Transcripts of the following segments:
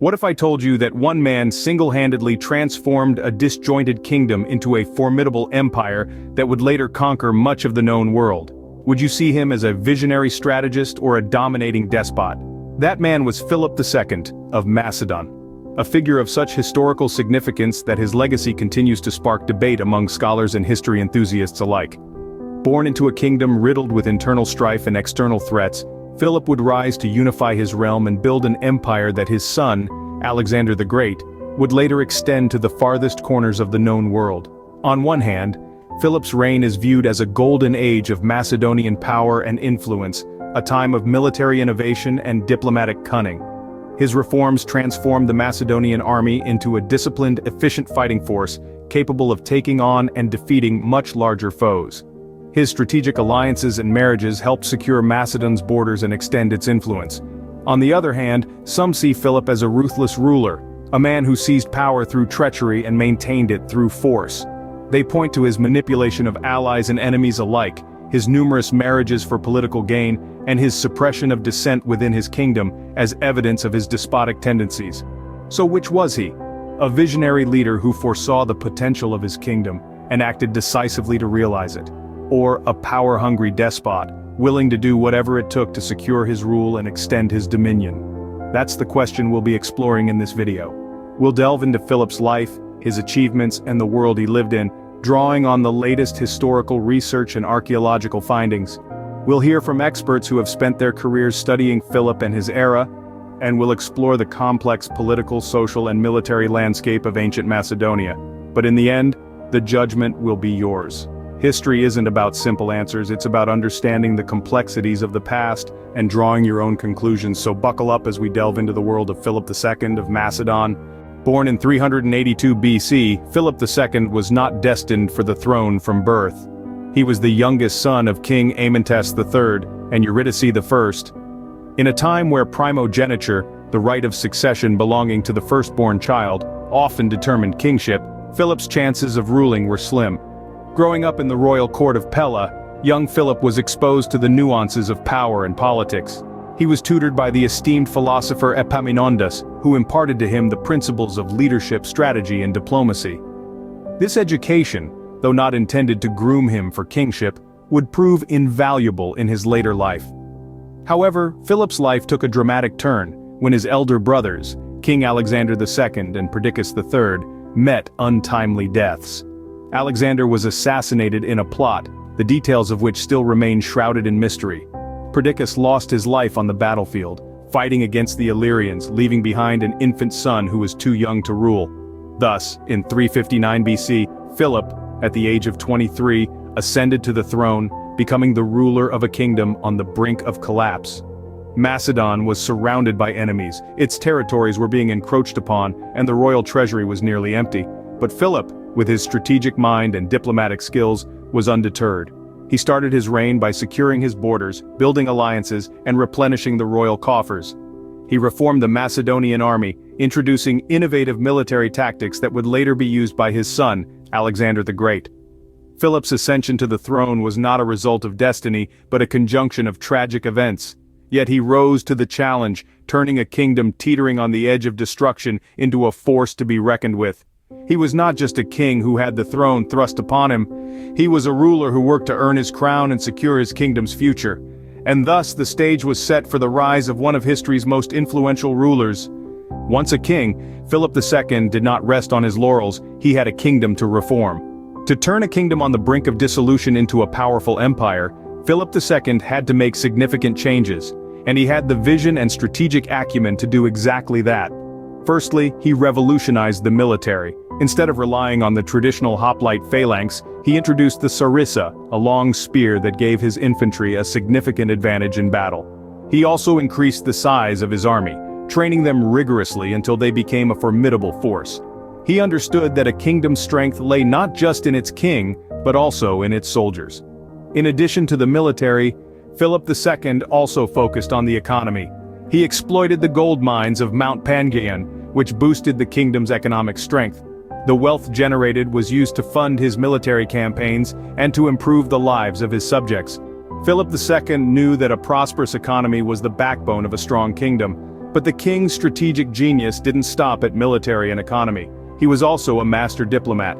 What if I told you that one man single-handedly transformed a disjointed kingdom into a formidable empire that would later conquer much of the known world? Would you see him as a visionary strategist or a dominating despot? That man was Philip II of Macedon, a figure of such historical significance that his legacy continues to spark debate among scholars and history enthusiasts alike. Born into a kingdom riddled with internal strife and external threats, Philip would rise to unify his realm and build an empire that his son, Alexander the Great, would later extend to the farthest corners of the known world. On one hand, Philip's reign is viewed as a golden age of Macedonian power and influence, a time of military innovation and diplomatic cunning. His reforms transformed the Macedonian army into a disciplined, efficient fighting force, capable of taking on and defeating much larger foes. His strategic alliances and marriages helped secure Macedon's borders and extend its influence. On the other hand, some see Philip as a ruthless ruler, a man who seized power through treachery and maintained it through force. They point to his manipulation of allies and enemies alike, his numerous marriages for political gain, and his suppression of dissent within his kingdom as evidence of his despotic tendencies. So which was he? A visionary leader who foresaw the potential of his kingdom and acted decisively to realize it? Or a power-hungry despot, willing to do whatever it took to secure his rule and extend his dominion? That's the question we'll be exploring in this video. We'll delve into Philip's life, his achievements, and the world he lived in, drawing on the latest historical research and archaeological findings. We'll hear from experts who have spent their careers studying Philip and his era, and we'll explore the complex political, social, and military landscape of ancient Macedonia. But in the end, the judgment will be yours. History isn't about simple answers, it's about understanding the complexities of the past and drawing your own conclusions, so buckle up as we delve into the world of Philip II of Macedon. Born in 382 BC, Philip II was not destined for the throne from birth. He was the youngest son of King Amyntas III and Eurydice I. In a time where primogeniture, the right of succession belonging to the firstborn child, often determined kingship, Philip's chances of ruling were slim. Growing up in the royal court of Pella, young Philip was exposed to the nuances of power and politics. He was tutored by the esteemed philosopher Epaminondas, who imparted to him the principles of leadership, strategy, and diplomacy. This education, though not intended to groom him for kingship, would prove invaluable in his later life. However, Philip's life took a dramatic turn when his elder brothers, King Alexander II and Perdiccas III, met untimely deaths. Alexander was assassinated in a plot, the details of which still remain shrouded in mystery. Perdiccas lost his life on the battlefield, fighting against the Illyrians, leaving behind an infant son who was too young to rule. Thus, in 359 BC, Philip, at the age of 23, ascended to the throne, becoming the ruler of a kingdom on the brink of collapse. Macedon was surrounded by enemies, its territories were being encroached upon, and the royal treasury was nearly empty. But Philip, with his strategic mind and diplomatic skills, was undeterred. He started his reign by securing his borders, building alliances, and replenishing the royal coffers. He reformed the Macedonian army, introducing innovative military tactics that would later be used by his son, Alexander the Great. Philip's ascension to the throne was not a result of destiny, but a conjunction of tragic events. Yet he rose to the challenge, turning a kingdom teetering on the edge of destruction into a force to be reckoned with. He was not just a king who had the throne thrust upon him, he was a ruler who worked to earn his crown and secure his kingdom's future. And thus the stage was set for the rise of one of history's most influential rulers. Once a king, Philip II did not rest on his laurels, he had a kingdom to reform. To turn a kingdom on the brink of dissolution into a powerful empire, Philip II had to make significant changes, and he had the vision and strategic acumen to do exactly that. Firstly, he revolutionized the military. Instead of relying on the traditional hoplite phalanx, he introduced the sarissa, a long spear that gave his infantry a significant advantage in battle. He also increased the size of his army, training them rigorously until they became a formidable force. He understood that a kingdom's strength lay not just in its king, but also in its soldiers. In addition to the military, Philip II also focused on the economy. He exploited the gold mines of Mount Pangaean, which boosted the kingdom's economic strength. The wealth generated was used to fund his military campaigns and to improve the lives of his subjects. Philip II knew that a prosperous economy was the backbone of a strong kingdom, But the king's strategic genius didn't stop at military and economy. He was also a master diplomat.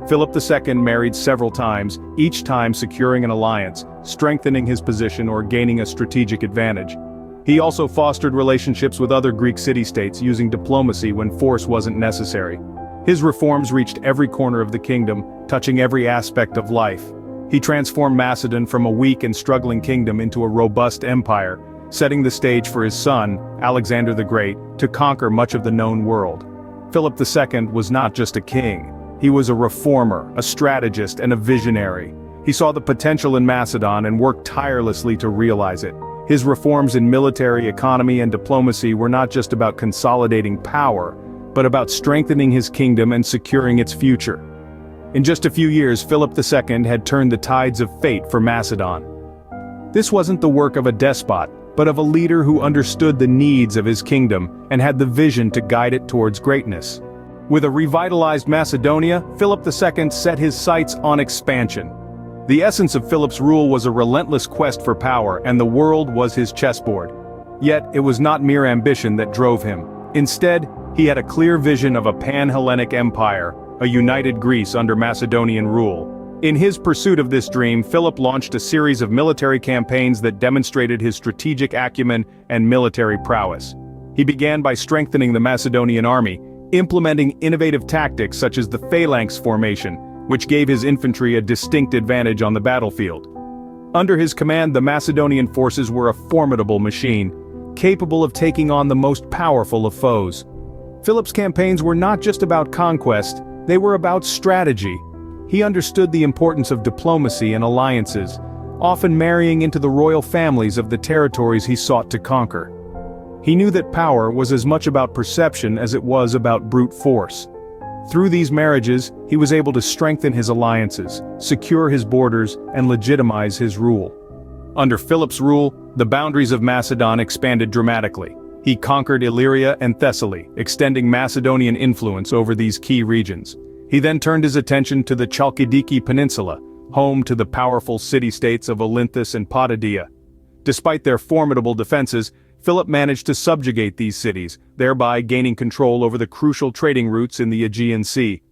Philip II married several times, each time securing an alliance, strengthening his position or gaining a strategic advantage. He also fostered relationships with other Greek city-states using diplomacy when force wasn't necessary. His reforms reached every corner of the kingdom, touching every aspect of life. He transformed Macedon from a weak and struggling kingdom into a robust empire, setting the stage for his son, Alexander the Great, to conquer much of the known world. Philip II was not just a king. He was a reformer, a strategist, and a visionary. He saw the potential in Macedon and worked tirelessly to realize it. His reforms in military, economy, and diplomacy were not just about consolidating power, but about strengthening his kingdom and securing its future. In just a few years, Philip II had turned the tides of fate for Macedon. This wasn't the work of a despot, but of a leader who understood the needs of his kingdom and had the vision to guide it towards greatness. With a revitalized Macedonia, Philip II set his sights on expansion. The essence of Philip's rule was a relentless quest for power, and the world was his chessboard. Yet, it was not mere ambition that drove him. Instead, he had a clear vision of a pan-Hellenic empire, a united Greece under Macedonian rule. In his pursuit of this dream, Philip launched a series of military campaigns that demonstrated his strategic acumen and military prowess. He began by strengthening the Macedonian army, implementing innovative tactics such as the phalanx formation, which gave his infantry a distinct advantage on the battlefield. Under his command, the Macedonian forces were a formidable machine, capable of taking on the most powerful of foes. Philip's campaigns were not just about conquest, they were about strategy. He understood the importance of diplomacy and alliances, often marrying into the royal families of the territories he sought to conquer. He knew that power was as much about perception as it was about brute force. Through these marriages, he was able to strengthen his alliances, secure his borders, and legitimize his rule. Under Philip's rule, the boundaries of Macedon expanded dramatically. He conquered Illyria and Thessaly, extending Macedonian influence over these key regions. He then turned his attention to the Chalkidiki Peninsula, home to the powerful city-states of Olynthus and Potidaea. Despite their formidable defenses, Philip managed to subjugate these cities, thereby gaining control over the crucial trading routes in the Aegean Sea.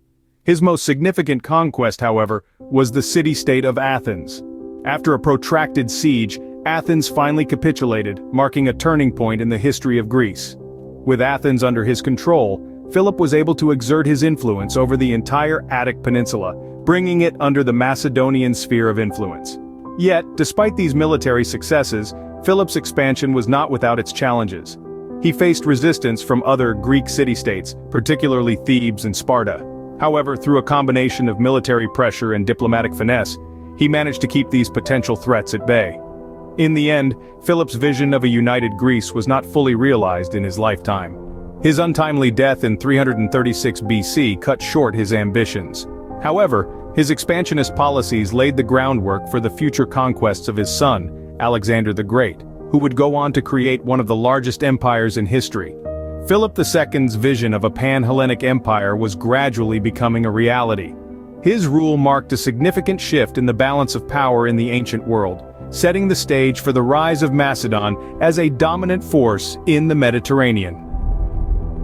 His most significant conquest, however, was the city-state of Athens. After a protracted siege, Athens finally capitulated, marking a turning point in the history of Greece. With Athens under his control, Philip was able to exert his influence over the entire Attic Peninsula, bringing it under the Macedonian sphere of influence. Yet, despite these military successes, Philip's expansion was not without its challenges. He faced resistance from other Greek city-states, particularly Thebes and Sparta. However, through a combination of military pressure and diplomatic finesse, he managed to keep these potential threats at bay. In the end, Philip's vision of a united Greece was not fully realized in his lifetime. His untimely death in 336 BC cut short his ambitions. However, his expansionist policies laid the groundwork for the future conquests of his son, Alexander the Great, who would go on to create one of the largest empires in history. Philip II's vision of a pan-Hellenic empire was gradually becoming a reality. His rule marked a significant shift in the balance of power in the ancient world, setting the stage for the rise of Macedon as a dominant force in the Mediterranean.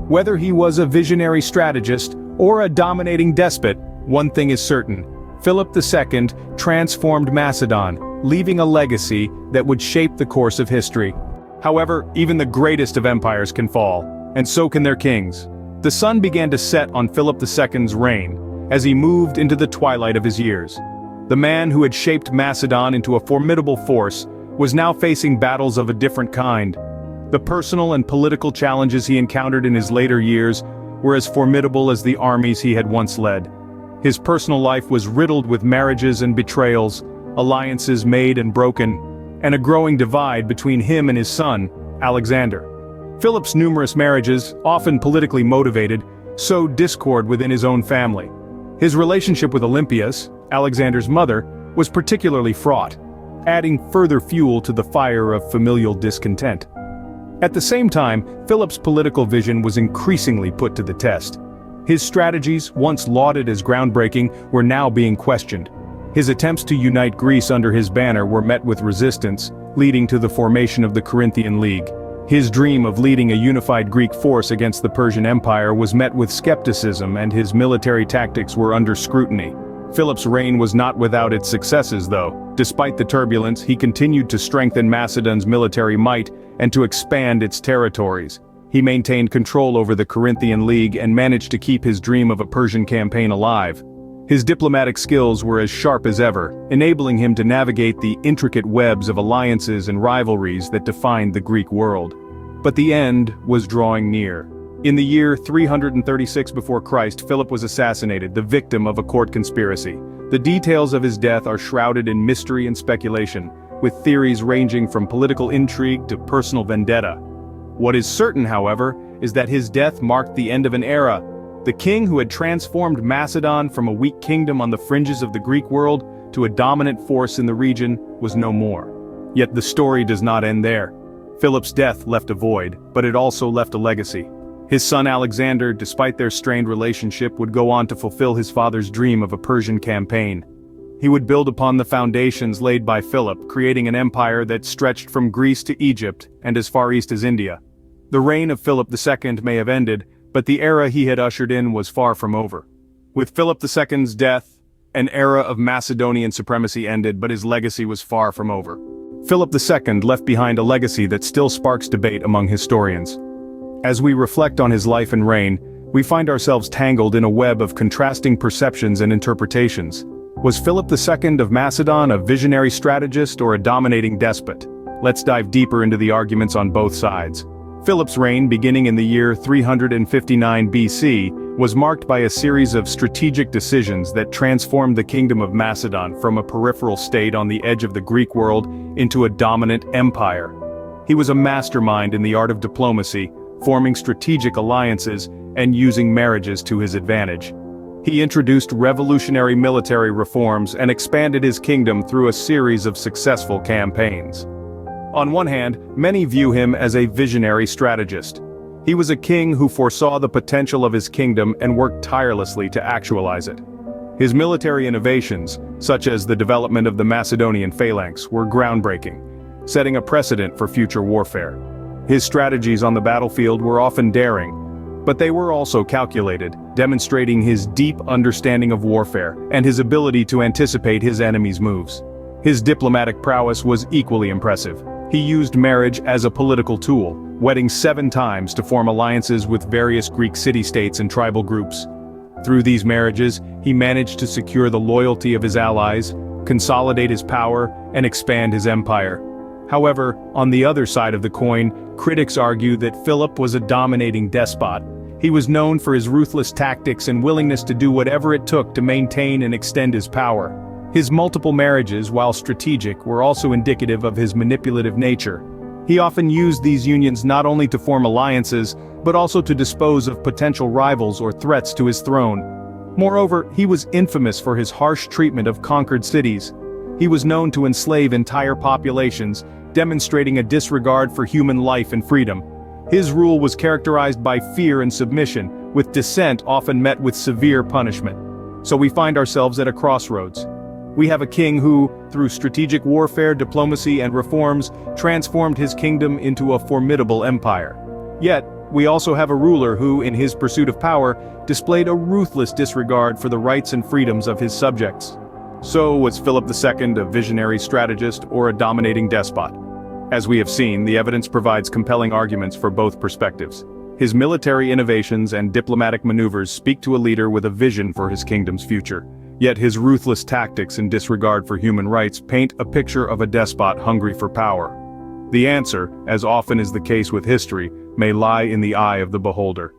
Whether he was a visionary strategist or a dominating despot, one thing is certain: Philip II transformed Macedon, leaving a legacy that would shape the course of history. However, even the greatest of empires can fall, and so can their kings. The sun began to set on Philip II's reign, as he moved into the twilight of his years. The man who had shaped Macedon into a formidable force was now facing battles of a different kind. The personal and political challenges he encountered in his later years were as formidable as the armies he had once led. His personal life was riddled with marriages and betrayals, alliances made and broken, and a growing divide between him and his son, Alexander. Philip's numerous marriages, often politically motivated, sowed discord within his own family. His relationship with Olympias, Alexander's mother, was particularly fraught, adding further fuel to the fire of familial discontent. At the same time, Philip's political vision was increasingly put to the test. His strategies, once lauded as groundbreaking, were now being questioned. His attempts to unite Greece under his banner were met with resistance, leading to the formation of the Corinthian League. His dream of leading a unified Greek force against the Persian Empire was met with skepticism, and his military tactics were under scrutiny. Philip's reign was not without its successes, though. Despite the turbulence, he continued to strengthen Macedon's military might and to expand its territories. He maintained control over the Corinthian League and managed to keep his dream of a Persian campaign alive. His diplomatic skills were as sharp as ever, enabling him to navigate the intricate webs of alliances and rivalries that defined the Greek world. But the end was drawing near. In the year 336 before Christ, Philip was assassinated, the victim of a court conspiracy. The details of his death are shrouded in mystery and speculation, with theories ranging from political intrigue to personal vendetta. What is certain, however, is that his death marked the end of an era. The king who had transformed Macedon from a weak kingdom on the fringes of the Greek world to a dominant force in the region was no more. Yet the story does not end there. Philip's death left a void, but it also left a legacy. His son Alexander, despite their strained relationship, would go on to fulfill his father's dream of a Persian campaign. He would build upon the foundations laid by Philip, creating an empire that stretched from Greece to Egypt and as far east as India. The reign of Philip II may have ended, but the era he had ushered in was far from over. With Philip II's death, an era of Macedonian supremacy ended, but his legacy was far from over. Philip II left behind a legacy that still sparks debate among historians. As we reflect on his life and reign, we find ourselves tangled in a web of contrasting perceptions and interpretations. Was Philip II of Macedon a visionary strategist or a dominating despot? Let's dive deeper into the arguments on both sides. Philip's reign, beginning in the year 359 BC, was marked by a series of strategic decisions that transformed the kingdom of Macedon from a peripheral state on the edge of the Greek world into a dominant empire. He was a mastermind in the art of diplomacy, forming strategic alliances and using marriages to his advantage. He introduced revolutionary military reforms and expanded his kingdom through a series of successful campaigns. On one hand, many view him as a visionary strategist. He was a king who foresaw the potential of his kingdom and worked tirelessly to actualize it. His military innovations, such as the development of the Macedonian phalanx, were groundbreaking, setting a precedent for future warfare. His strategies on the battlefield were often daring, but they were also calculated, demonstrating his deep understanding of warfare and his ability to anticipate his enemies' moves. His diplomatic prowess was equally impressive. He used marriage as a political tool, wedding 7 times to form alliances with various Greek city-states and tribal groups. Through these marriages, he managed to secure the loyalty of his allies, consolidate his power, and expand his empire. However, on the other side of the coin, critics argue that Philip was a dominating despot. He was known for his ruthless tactics and willingness to do whatever it took to maintain and extend his power. His multiple marriages, while strategic, were also indicative of his manipulative nature. He often used these unions not only to form alliances, but also to dispose of potential rivals or threats to his throne. Moreover, he was infamous for his harsh treatment of conquered cities. He was known to enslave entire populations, demonstrating a disregard for human life and freedom. His rule was characterized by fear and submission, with dissent often met with severe punishment. So we find ourselves at a crossroads. We have a king who, through strategic warfare, diplomacy, and reforms, transformed his kingdom into a formidable empire. Yet, we also have a ruler who, in his pursuit of power, displayed a ruthless disregard for the rights and freedoms of his subjects. So, was Philip II a visionary strategist or a dominating despot? As we have seen, the evidence provides compelling arguments for both perspectives. His military innovations and diplomatic maneuvers speak to a leader with a vision for his kingdom's future. Yet his ruthless tactics and disregard for human rights paint a picture of a despot hungry for power. The answer, as often is the case with history, may lie in the eye of the beholder.